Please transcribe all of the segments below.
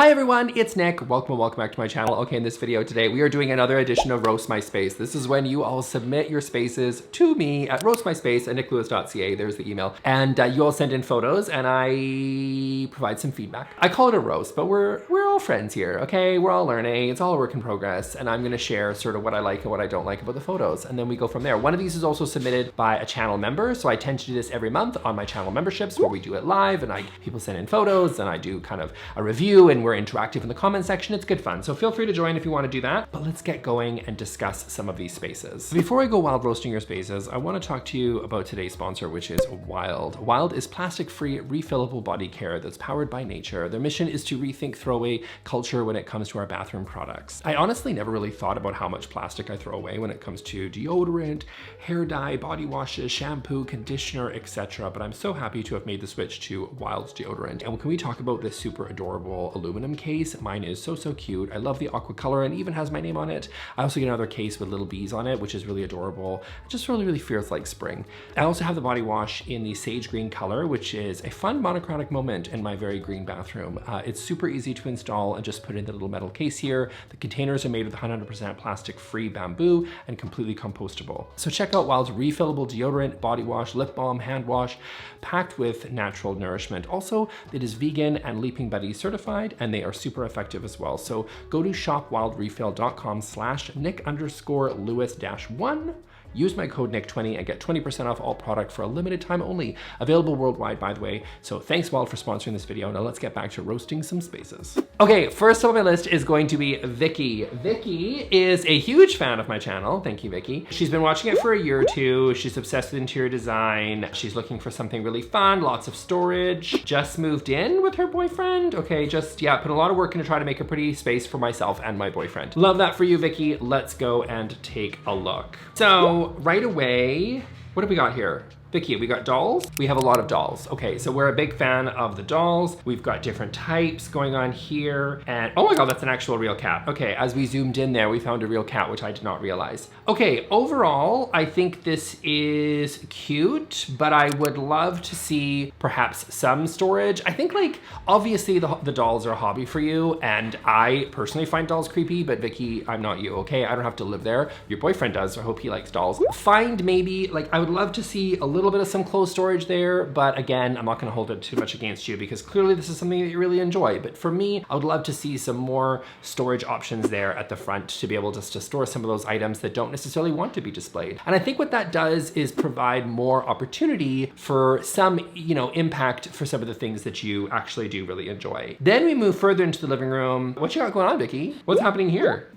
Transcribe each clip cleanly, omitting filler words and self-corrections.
Hi everyone, it's Nick. Welcome back to my channel. Okay, in this video today, we are doing another edition of Roast My Space. This is when you all submit your spaces to me at roastmyspace at nicklewis.ca. There's the email. And you all send in photos and I provide some feedback. I call it a roast, but we're all friends here, okay? We're all learning. It's all a work in progress. And I'm gonna share sort of what I like and what I don't like about the photos. And then we go from there. One of these is also submitted by a channel member. So I tend to do this every month on my channel memberships where we do it live and people send in photos and I do kind of a review and we're interactive in the comment section. It's good fun. So feel free to join if you want to do that, but let's get going and discuss some of these spaces. Before I go wild roasting your spaces, I want to talk to you about today's sponsor, which is Wild. Wild is plastic-free, refillable body care that's powered by nature. Their mission is to rethink throwaway culture when it comes to our bathroom products. I honestly never really thought about how much plastic I throw away when it comes to deodorant, hair dye, body washes, shampoo, conditioner, etc. But I'm so happy to have made the switch to Wild's deodorant. And can we talk about this super adorable aluminum case? Mine is so cute. I love the aqua color and even has my name on it. I also get another case with little bees on it, which is really adorable. It just really feels like spring. I also have the body wash in the sage green color, which is a fun monochromatic moment in my very green bathroom. It's super easy to install and just put in the little metal case here. The containers are made with 100% plastic-free bamboo and completely compostable. So check out Wild's refillable deodorant, body wash, lip balm, hand wash, packed with natural nourishment. Also, it is vegan and Leaping Buddy certified, and they are super effective as well. So go to shopwildrefill.com/Nick_Lewis-1. Use my code Nick20 and get 20% off all product for a limited time only. Available worldwide, by the way. So thanks, Wild, for sponsoring this video. Now let's get back to roasting some spaces. Okay, first on my list is going to be Vicki. Vicki is a huge fan of my channel. Thank you, Vicki. She's been watching it for a year or two. She's obsessed with interior design. She's looking for something really fun, lots of storage. Just moved in with her boyfriend. Okay, put a lot of work in to try to make a pretty space for myself and my boyfriend. Love that for you, Vicki. Let's go and take a look. So, right away, what do we got here? Vicki, we got dolls. We have a lot of dolls. Okay, so we're a big fan of the dolls. We've got different types going on here. And oh my God, that's an actual real cat. Okay, as we zoomed in there, we found a real cat, which I did not realize. Okay, overall, I think this is cute, but I would love to see perhaps some storage. I think like, obviously the dolls are a hobby for you. And I personally find dolls creepy, but Vicki, I'm not you, okay? I don't have to live there. Your boyfriend does, so I hope he likes dolls. Find maybe, like, I would love to see a little bit of some clothes storage there, but again, I'm not gonna hold it too much against you because clearly this is something that you really enjoy. But for me, I would love to see some more storage options there at the front to be able just to store some of those items that don't necessarily want to be displayed. And I think what that does is provide more opportunity for some, impact for some of the things that you actually do really enjoy. Then we move further into the living room. What you got going on, Vicki? What's happening here?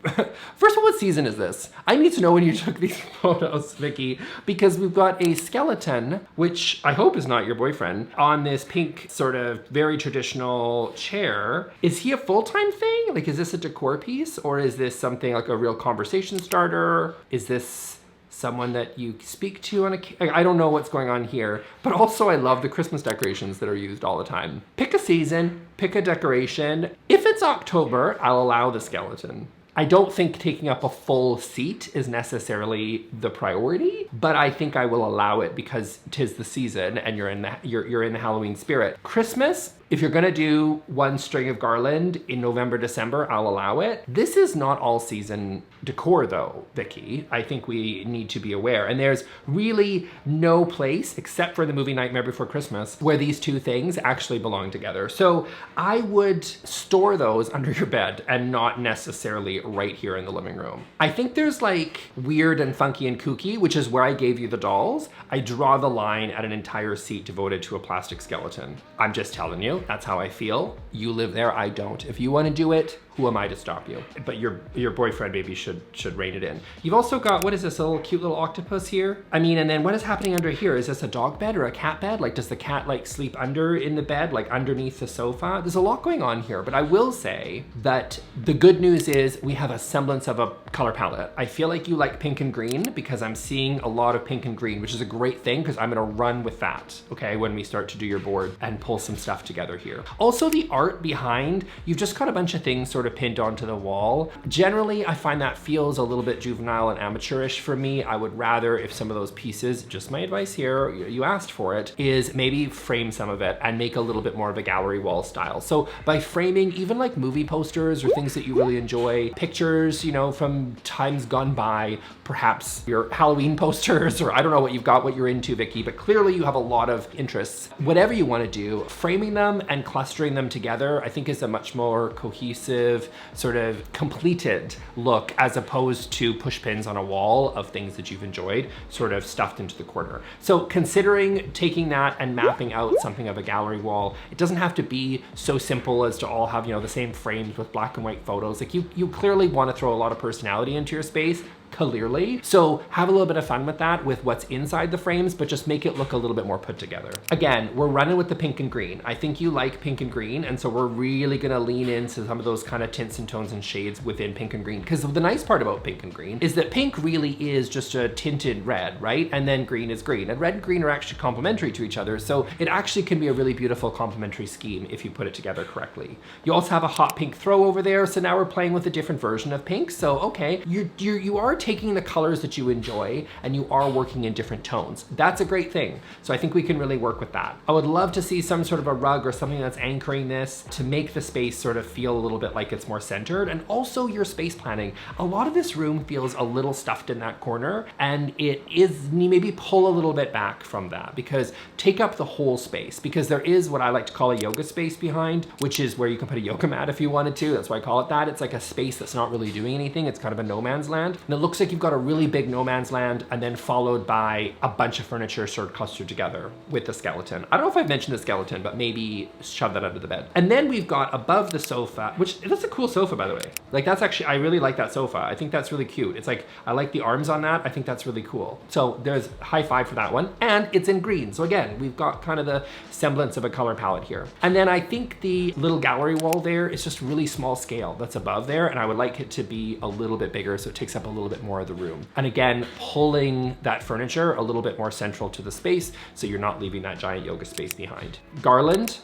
First of all, what season is this? I need to know when you took these photos, Vicki, because we've got a skeleton, which I hope is not your boyfriend, on this pink sort of very traditional chair. Is he a full-time thing? Like, is this a decor piece or is this something like a real conversation starter? Is this someone that you speak to on I don't know what's going on here, but also I love the Christmas decorations that are used all the time. Pick a season, pick a decoration. If it's October, I'll allow the skeleton. I don't think taking up a full seat is necessarily the priority, but I think I will allow it because 'tis the season and you're in the Halloween spirit. Christmas, if you're gonna do one string of garland in November, December, I'll allow it. This is not all season decor though, Vicki. I think we need to be aware. And there's really no place except for the movie Nightmare Before Christmas where these two things actually belong together. So I would store those under your bed and not necessarily right here in the living room. I think there's like weird and funky and kooky, which is where I gave you the dolls. I draw the line at an entire seat devoted to a plastic skeleton. I'm just telling you. That's how I feel. You live there, I don't. If you want to do it, who am I to stop you? But your boyfriend maybe should rein it in. You've also got, what is this, a cute little octopus here? I mean, and then what is happening under here? Is this a dog bed or a cat bed? Like, does the cat like sleep under in the bed, like underneath the sofa? There's a lot going on here, but I will say that the good news is we have a semblance of a color palette. I feel like you like pink and green because I'm seeing a lot of pink and green, which is a great thing because I'm gonna run with that, okay, when we start to do your board and pull some stuff together here. Also the art behind, you've just got a bunch of things sort sort of pinned onto the wall. Generally, I find that feels a little bit juvenile and amateurish for me. I would rather, if some of those pieces, just my advice here, you asked for it, is maybe frame some of it and make a little bit more of a gallery wall style. So by framing even like movie posters or things that you really enjoy, pictures, you know, from times gone by, perhaps your Halloween posters, or I don't know what you've got, what you're into, Vicki, but clearly you have a lot of interests. Whatever you want to do, framing them and clustering them together, I think is a much more cohesive, sort of completed look, as opposed to push pins on a wall of things that you've enjoyed, sort of stuffed into the corner. So considering taking that and mapping out something of a gallery wall, it doesn't have to be so simple as to all have, you know, the same frames with black and white photos. Like you clearly want to throw a lot of personality into your space, clearly. So have a little bit of fun with that, with what's inside the frames, but just make it look a little bit more put together. Again, we're running with the pink and green. I think you like pink and green, and so we're really gonna lean into some of those kind of tints and tones and shades within pink and green. Because the nice part about pink and green is that pink really is just a tinted red, right? And then green is green. And red and green are actually complementary to each other. So it actually can be a really beautiful complementary scheme if you put it together correctly. You also have a hot pink throw over there. So now we're playing with a different version of pink. So okay, you are taking the colors that you enjoy and you are working in different tones. That's a great thing. So I think we can really work with that. I would love to see some sort of a rug or something that's anchoring this to make the space sort of feel a little bit like it's more centered. And also your space planning. A lot of this room feels a little stuffed in that corner, and it is, maybe pull a little bit back from that, because take up the whole space, because there is what I like to call a yoga space behind, which is where you can put a yoga mat if you wanted to. That's why I call it that. It's like a space that's not really doing anything. It's kind of a no man's land. And it looks like you've got a really big no man's land, and then followed by a bunch of furniture sort of clustered together with the skeleton. I don't know if I've mentioned the skeleton, but maybe shove that under the bed. And then we've got above the sofa, which that's a cool sofa, by the way. Like that's actually, I really like that sofa. I think that's really cute. It's like, I like the arms on that. I think that's really cool. So there's high five for that one. And it's in green. So again, we've got kind of the semblance of a color palette here. And then I think the little gallery wall there is just really small scale that's above there. And I would like it to be a little bit bigger so it takes up a little bit more of the room. And again, pulling that furniture a little bit more central to the space so you're not leaving that giant yoga space behind. Garland.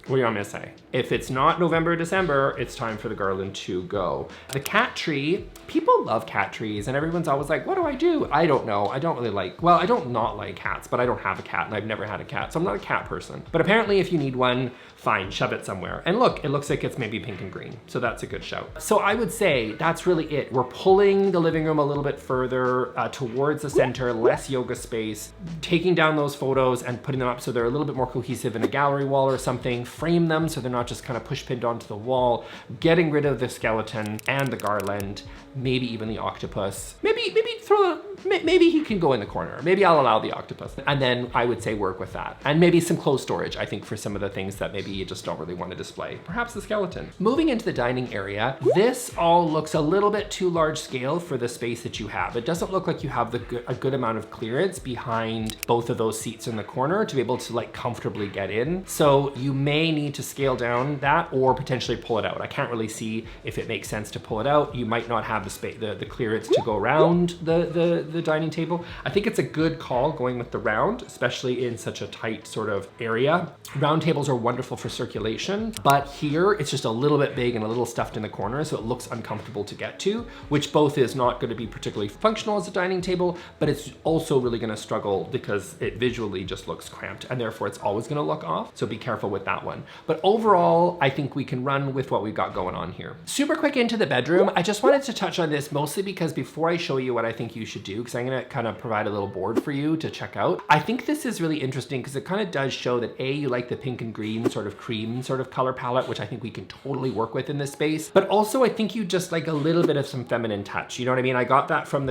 What do you want me to say? If it's not November, December, it's time for the garland to go. The cat tree, people love cat trees and everyone's always like, what do I do? I don't know. I don't really like, well, I don't not like cats, but I don't have a cat and I've never had a cat. So I'm not a cat person. But apparently if you need one, fine, shove it somewhere. And look, it looks like it's maybe pink and green. So that's a good shout. So I would say that's really it. We're pulling the living room a little bit further towards the center, less yoga space, taking down those photos and putting them up so they're a little bit more cohesive in a gallery wall or something. Frame them so they're not just kind of push pinned onto the wall, getting rid of the skeleton and the garland, maybe even the octopus. Maybe he can go in the corner. Maybe I'll allow the octopus. And then I would say work with that. And maybe some clothes storage, I think, for some of the things that maybe you just don't really want to display. Perhaps the skeleton. Moving into the dining area, this all looks a little bit too large scale for the space that you have. It doesn't look like you have a good amount of clearance behind both of those seats in the corner to be able to like comfortably get in. So you may need to scale down that or potentially pull it out. I can't really see if it makes sense to pull it out. You might not have the space, the clearance to go around the dining table. I think it's a good call going with the round, especially in such a tight sort of area. Round tables are wonderful for circulation, but here it's just a little bit big and a little stuffed in the corner, so it looks uncomfortable to get to, which both is not going to be particularly functional as a dining table, but it's also really going to struggle because it visually just looks cramped, and therefore it's always going to look off, so be careful with that one. But overall, I think we can run with what we've got going on here. Super quick into the bedroom. I just wanted to touch on this mostly because before I show you what I think you should do, because I'm going to kind of provide a little board for you to check out. I think this is really interesting because it kind of does show that A, you like the pink and green sort of cream sort of color palette, which I think we can totally work with in this space. But also I think you just like a little bit of some feminine touch. You know what I mean? I got that from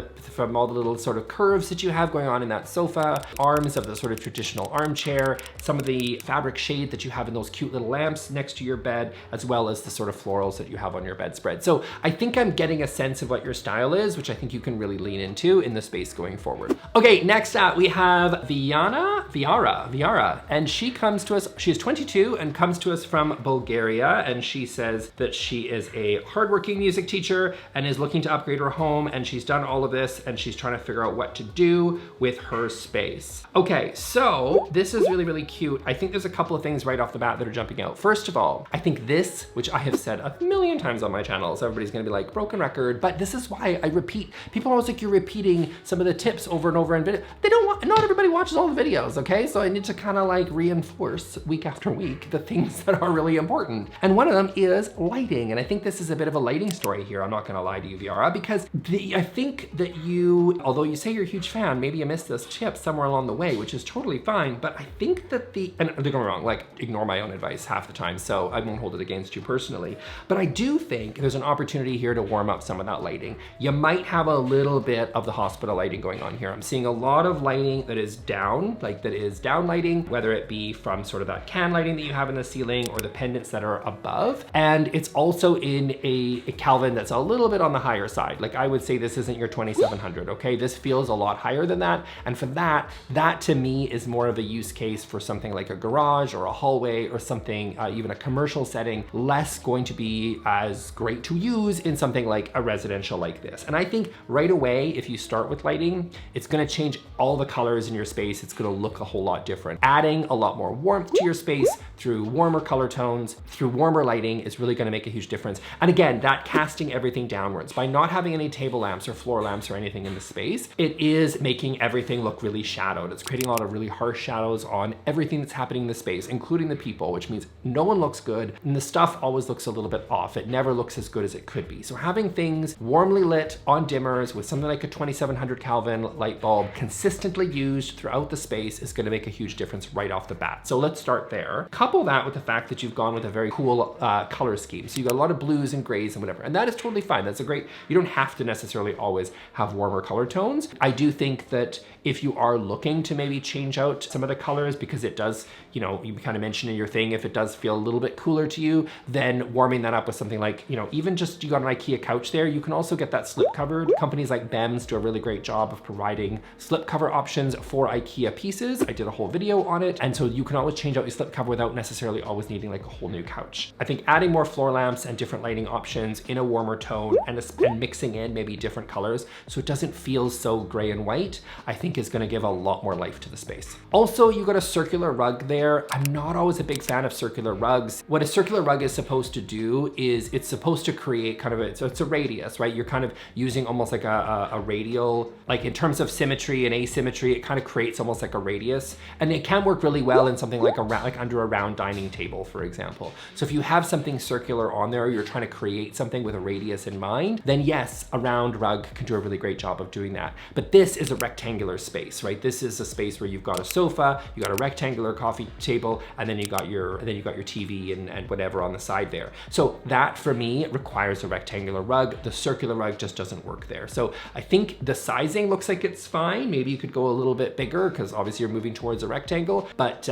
all the little sort of curves that you have going on in that sofa, arms of the sort of traditional armchair, some of the fabric shade that you have in those cute little lamps next to your bed, as well as the sort of florals that you have on your bedspread. So I think I'm getting a sense of what your style is, which I think you can really lean into in the space going forward. Okay, next up we have Vyara, and she comes to us, she's 22 and comes to us from Bulgaria, and she says that she is a hardworking music teacher and is looking to upgrade her home, and she's done all of this and she's trying to figure out what to do with her space. Okay, so this is really, really cute. I think there's a couple of things right off the bat that are jumping out. First of all, I think this, which I have said a million times on my channel, so everybody's gonna be like, broken record, but this is why I repeat. People are always like, you're repeating some of the tips over and over in video. They don't want, not everybody watches all the videos, okay? So I need to kind of like reinforce week after week the things that are really important. And one of them is lighting. And I think this is a bit of a lighting story here. I'm not gonna lie to you, Vyara, because I think that you, although you say you're a huge fan, maybe you missed this tip somewhere along the way, which is totally fine. But I think that and don't get me wrong, like ignore my own advice half the time, so I won't hold it against you personally. But I do think there's an opportunity here to warm up some of that lighting. You might have a little bit of the hospital lighting going on here. I'm seeing a lot of lighting that is down, like that is down lighting, whether it be from sort of that can lighting that you have in the ceiling or the pendants that are above. And it's also in a Kelvin that's a little bit on the higher side. Like I would say this isn't your 2700, okay? This feels a lot higher than that. And for that to me is more of a use case for something like a garage or a hallway or something, even a commercial setting, less going to be as great to use in something like a residential like this. And I think right away, if you start with lighting, it's gonna change all the colors in your space. It's gonna look a whole lot different. Adding a lot more warmth to your space through warmer color tones, through warmer lighting is really gonna make a huge difference. And again, that casting everything downwards. By not having any table lamps or floor lamps or anything in the space, it is making everything look really shadowed. It's creating a lot of really harsh shadows on everything that's happening in the space, including the people, which means no one looks good and the stuff always looks a little bit off. It never looks as good as it could be. So having things warmly lit on dimmers with something like a 2700 Kelvin light bulb consistently used throughout the space is gonna make a huge difference right off the bat. So let's start there. Couple that with the fact that you've gone with a very cool color scheme. So you've got a lot of blues and grays and whatever, and that is totally fine. That's a great, you don't have to necessarily always have warmer color tones. I do think that if you are looking to maybe change out some of the colors, because it does, you know, you kind of mentioned in your thing, if it does feel a little bit cooler to you, then warming that up with something like, you know, even just you got an IKEA couch there, you can also get that slip covered. Companies like BEMS do a really great job of providing slip cover options for IKEA pieces. I did a whole video on it. And so you can always change out your slip cover without necessarily always needing like a whole new couch. I think adding more floor lamps and different lighting options in a warmer tone and mixing in maybe different colors so it doesn't feel so gray and white, I think is gonna give a lot more life to the space. Also, you got a circular rug there. I'm not always a big fan of circular rugs. What a circular rug is supposed to do is it's supposed to create kind of so it's a radius, right? You're kind of using almost like a radial, like in terms of symmetry and asymmetry, it kind of creates almost like a radius. And it can work really well in something like under a round dining table, for example. So if you have something circular on there, you're trying to create something with a radius in mind, then yes, a round rug can do a really great job of doing that. But this is a rectangular space, right? This is a space where you've got a sofa, you got a rectangular coffee table, and then you got your TV and whatever on the side there. So that for me requires a rectangular rug. The circular rug just doesn't work there. So I think the sizing looks like it's fine. Maybe you could go a little bit bigger because obviously you're moving towards a rectangle, but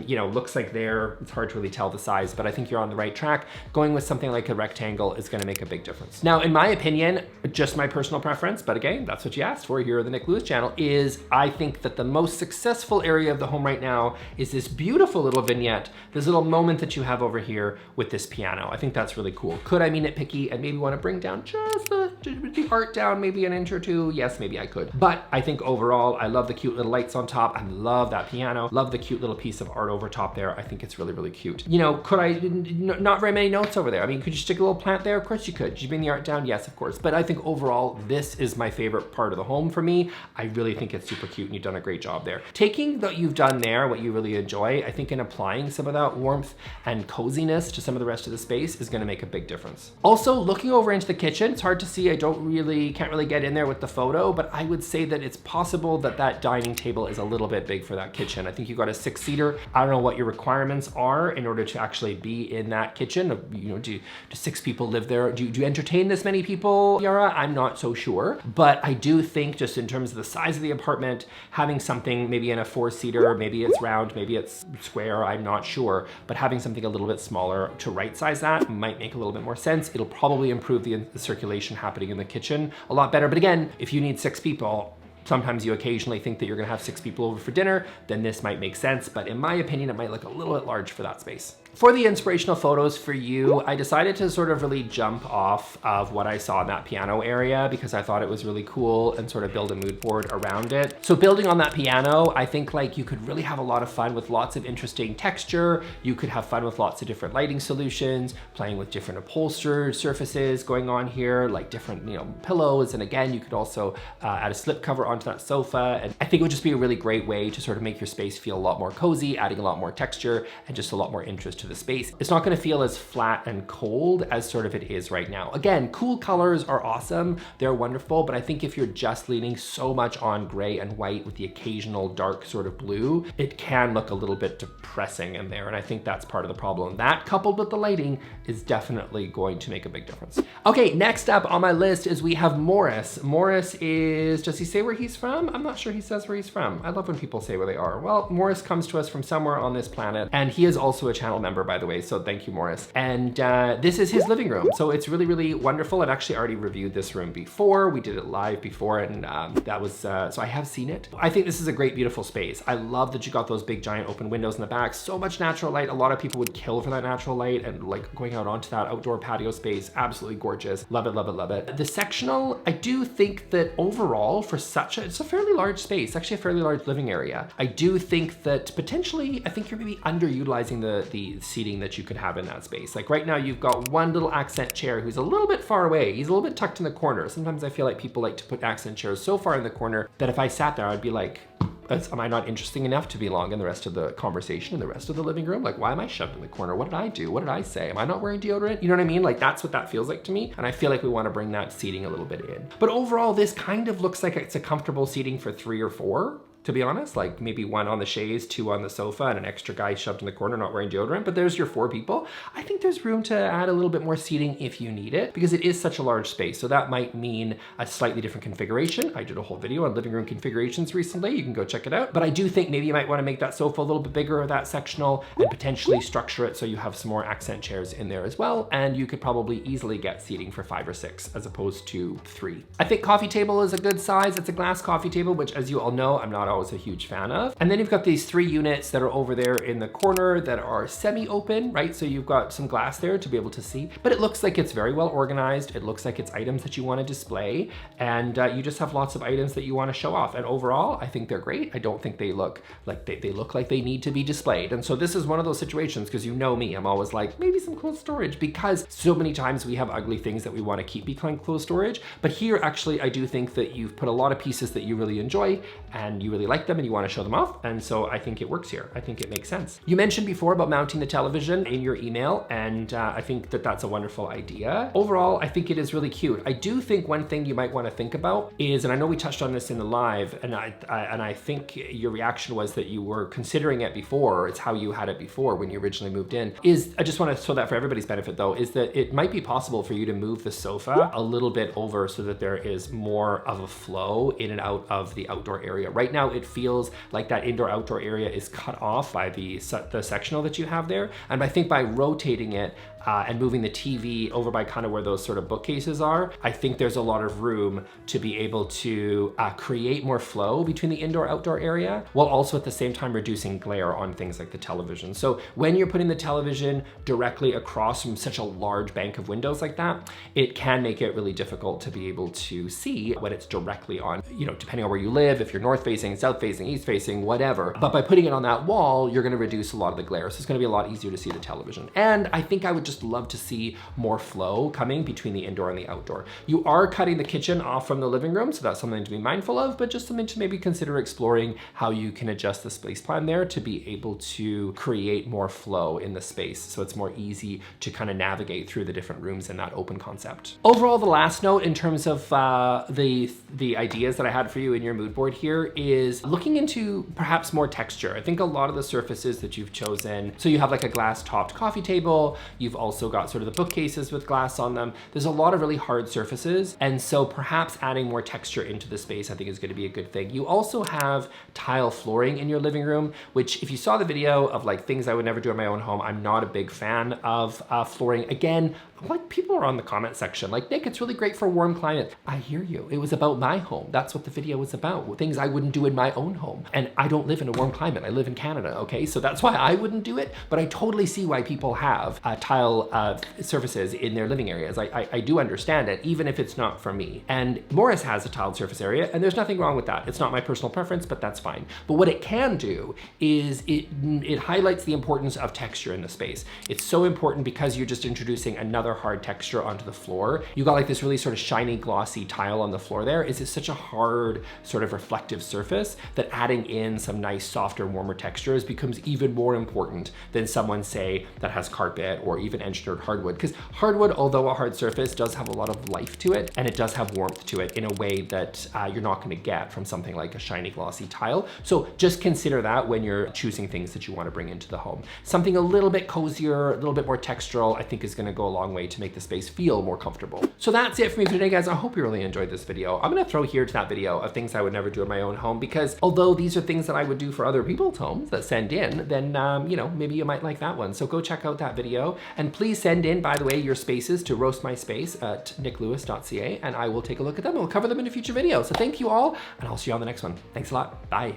you know, looks like there, it's hard to really tell the size, but I think you're on the right track. Going with something like a rectangle is gonna make a big difference. Now, in my opinion, just my personal preference, but again, that's what you asked for here on the Nick Lewis channel, is I think that the most successful area of the home right now is this beautiful little vignette, this little moment that you have over here with this piano. I think that's really cool. Could I be nitpicky and maybe wanna bring down just the art down maybe an inch or two? Yes, maybe I could. But I think overall, I love the cute little lights on top. I love that piano. Love the cute little piece of art over top there. I think it's really, really cute. You know, could I, not very many notes over there. I mean, could you stick a little plant there? Of course you could. Did you bring the art down? Yes, of course. But I think overall, this is my favorite part of the home for me. I really think it's super cute and you've done a great job there. Taking what you've done there, what you really enjoy, I think in applying some of that warmth and coziness to some of the rest of the space is gonna make a big difference. Also, looking over into the kitchen, it's hard to see. I can't really get in there with the photo, but I would say that it's possible that that dining table is a little bit big for that kitchen. I think you got a 6-seater. I don't know what your requirements are in order to actually be in that kitchen. You know, do 6 people live there? Do you entertain this many people, Vyara? I'm not so sure, but I do think just in terms of the size of the apartment, having something maybe in a 4-seater, maybe it's round, maybe it's square, I'm not sure, but having something a little bit smaller to right size that might make a little bit more sense. It'll probably improve the circulation happening in the kitchen a lot better. But again, if you need 6 people, sometimes you occasionally think that you're gonna have 6 people over for dinner, then this might make sense. But in my opinion, it might look a little bit large for that space. For the inspirational photos for you, I decided to sort of really jump off of what I saw in that piano area because I thought it was really cool and sort of build a mood board around it. So building on that piano, I think like you could really have a lot of fun with lots of interesting texture. You could have fun with lots of different lighting solutions, playing with different upholstered surfaces going on here, like different, you know, pillows. And again, you could also add a slip cover onto that sofa. And I think it would just be a really great way to sort of make your space feel a lot more cozy, adding a lot more texture and just a lot more interest to the space. It's not going to feel as flat and cold as sort of it is right now. Again, cool colors are awesome. They're wonderful, but I think if you're just leaning so much on gray and white with the occasional dark sort of blue, it can look a little bit depressing in there. And I think that's part of the problem. That coupled with the lighting is definitely going to make a big difference. Okay, next up on my list is we have Morris. Morris is, does he say where he's from? I'm not sure he says where he's from. I love when people say where they are. Well, Morris comes to us from somewhere on this planet, and he is also a channel member, by the way, so thank you, Morris. And this is his living room. So it's really, really wonderful. I've actually already reviewed this room before. We did it live before, and that was, so I have seen it. I think this is a great, beautiful space. I love that you got those big, giant open windows in the back. So much natural light. A lot of people would kill for that natural light, and like going out onto that outdoor patio space, absolutely gorgeous. Love it, love it, love it. The sectional, I do think that overall for such a, it's a fairly large space, actually a fairly large living area. I do think that potentially, I think you're maybe underutilizing the seating that you could have in that space. Like right now you've got one little accent chair who's a little bit far away. He's a little bit tucked in the corner. Sometimes I feel like people like to put accent chairs so far in the corner that if I sat there, I'd be like, am I not interesting enough to belong in the rest of the conversation in the rest of the living room? Like, why am I shoved in the corner? What did I do? What did I say? Am I not wearing deodorant? You know what I mean? Like, that's what that feels like to me. And I feel like we want to bring that seating a little bit in. But overall, this kind of looks like it's a comfortable seating for 3 or 4. To be honest, like maybe 1 on the chaise, 2 on the sofa, and an extra guy shoved in the corner not wearing deodorant, but there's your 4 people. I think there's room to add a little bit more seating if you need it, because it is such a large space. So that might mean a slightly different configuration. I did a whole video on living room configurations recently. You can go check it out. But I do think maybe you might want to make that sofa a little bit bigger, or that sectional, and potentially structure it so you have some more accent chairs in there as well. And you could probably easily get seating for 5 or 6 as opposed to 3. I think coffee table is a good size. It's a glass coffee table, which as you all know, I'm not always a huge fan of. And then you've got these 3 units that are over there in the corner that are semi-open, right? So you've got some glass there to be able to see, but it looks like it's very well organized. It looks like it's items that you want to display, and you just have lots of items that you want to show off. And overall, I think they're great. I don't think they look like they look like they need to be displayed. And so this is one of those situations, because you know me, I'm always like, maybe some cool storage, because so many times we have ugly things that we want to keep behind closed storage. But here, actually, I do think that you've put a lot of pieces that you really enjoy and you really like them and you want to show them off. And so I think it works here. I think it makes sense. You mentioned before about mounting the television in your email, and I think that that's a wonderful idea. Overall, I think it is really cute. I do think one thing you might want to think about is, and I know we touched on this in the live, and I think your reaction was that you were considering it before, or it's how you had it before when you originally moved in, is, I just want to show that for everybody's benefit though, is that it might be possible for you to move the sofa a little bit over so that there is more of a flow in and out of the outdoor area. Right now, it feels like that indoor-outdoor area is cut off by the sectional that you have there. And I think by rotating it and moving the TV over by kind of where those sort of bookcases are, I think there's a lot of room to be able to create more flow between the indoor-outdoor area, while also at the same time reducing glare on things like the television. So when you're putting the television directly across from such a large bank of windows like that, it can make it really difficult to be able to see when it's directly on, you know, depending on where you live, if you're north-facing, south-facing, east-facing, whatever. But by putting it on that wall, you're gonna reduce a lot of the glare. So it's gonna be a lot easier to see the television. And I think I would just love to see more flow coming between the indoor and the outdoor. You are cutting the kitchen off from the living room, so that's something to be mindful of, but just something to maybe consider exploring how you can adjust the space plan there to be able to create more flow in the space, so it's more easy to kind of navigate through the different rooms in that open concept. Overall, the last note in terms of the ideas that I had for you in your mood board here is looking into perhaps more texture. I think a lot of the surfaces that you've chosen, so you have like a glass topped coffee table, you've also got sort of the bookcases with glass on them. There's a lot of really hard surfaces. And so perhaps adding more texture into the space, I think is gonna be a good thing. You also have tile flooring in your living room, which if you saw the video of like things I would never do in my own home, I'm not a big fan of flooring. Again, like people are on the comment section, like, Nick, it's really great for a warm climate. I hear you. It was about my home. That's what the video was about. Things I wouldn't do in my own home. And I don't live in a warm climate. I live in Canada, okay? So that's why I wouldn't do it, but I totally see why people have tile surfaces in their living areas. I do understand it, even if it's not for me. And Morris has a tiled surface area, and there's nothing wrong with that. It's not my personal preference, but that's fine. But what it can do is it highlights the importance of texture in the space. It's so important because you're just introducing another hard texture onto the floor. You got like this really sort of shiny, glossy tile on the floor there. It's such a hard, sort of reflective surface that adding in some nice, softer, warmer textures becomes even more important than someone, say, that has carpet or even engineered hardwood. Because hardwood, although a hard surface, does have a lot of life to it, and it does have warmth to it in a way that you're not gonna get from something like a shiny, glossy tile. So just consider that when you're choosing things that you wanna bring into the home. Something a little bit cozier, a little bit more textural, I think is gonna go a long way to make the space feel more comfortable. So that's it for me for today, guys. I hope you really enjoyed this video. I'm gonna throw here to that video of things I would never do in my own home, because although these are things that I would do for other people's homes that send in, then you know, maybe you might like that one. So go check out that video, and please send in, by the way, your spaces to Roast My Space at nicklewis.ca, and I will take a look at them and we'll cover them in a future video. So thank you all, and I'll see you on the next one. Thanks a lot. Bye.